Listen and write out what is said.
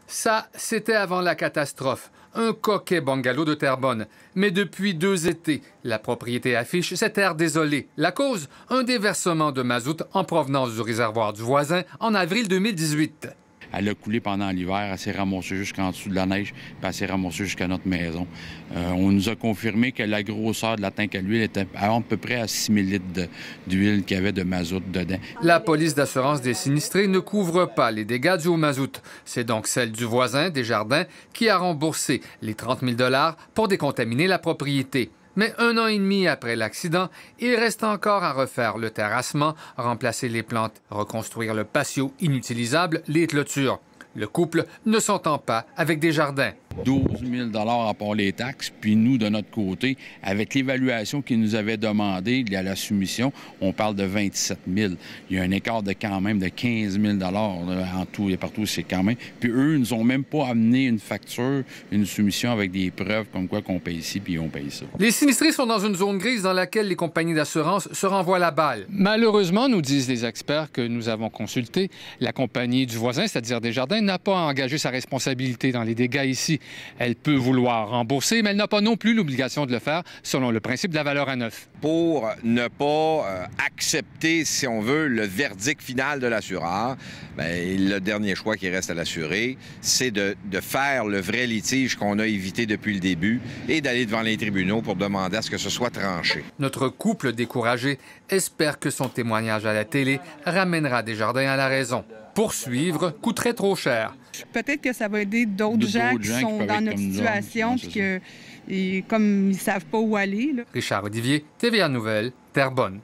Ça, c'était avant la catastrophe. Un coquet bungalow de Terrebonne. Mais depuis 2 étés, la propriété affiche cet air désolé. La cause? Un déversement de mazout en provenance du réservoir du voisin en avril 2018. Elle a coulé pendant l'hiver, elle s'est ramassée jusqu'en dessous de la neige, puis elle s'est ramassée jusqu'à notre maison. On nous a confirmé que la grosseur de la tank à l'huile était à peu près à 6 000 litres d'huile qu'il y avait de mazout dedans. La police d'assurance des sinistrés ne couvre pas les dégâts dus au mazout. C'est donc celle du voisin, Desjardins, qui a remboursé les 30 000 $ pour décontaminer la propriété. Mais 1 an et demi après l'accident, il reste encore à refaire le terrassement, remplacer les plantes, reconstruire le patio inutilisable, les clôtures. Le couple ne s'entend pas avec Desjardins. 12 000 $ à part les taxes, puis nous, de notre côté, avec l'évaluation qu'ils nous avaient demandé à la soumission, on parle de 27 000. Il y a un écart de quand même de 15 000 $ en tout et partout, c'est quand même. Puis eux, ils nous ont même pas amené une facture, une soumission avec des preuves comme quoi qu'on paye ici, puis on paye ça. Les sinistrés sont dans une zone grise dans laquelle les compagnies d'assurance se renvoient la balle. Malheureusement, nous disent les experts que nous avons consultés, la compagnie du voisin, c'est-à-dire Desjardins, n'a pas engagé sa responsabilité dans les dégâts ici. Elle peut vouloir rembourser, mais elle n'a pas non plus l'obligation de le faire selon le principe de la valeur à neuf. Pour ne pas accepter, si on veut, le verdict final de l'assureur, le dernier choix qui reste à l'assuré, c'est de faire le vrai litige qu'on a évité depuis le début et d'aller devant les tribunaux pour demander à ce que ce soit tranché. Notre couple découragé espère que son témoignage à la télé ramènera Desjardins à la raison. Poursuivre coûterait trop cher. Peut-être que ça va aider d'autres gens qui sont dans notre situation puis que, comme ils ne savent pas où aller. Là. Richard Olivier, TVA Nouvelles, Terrebonne.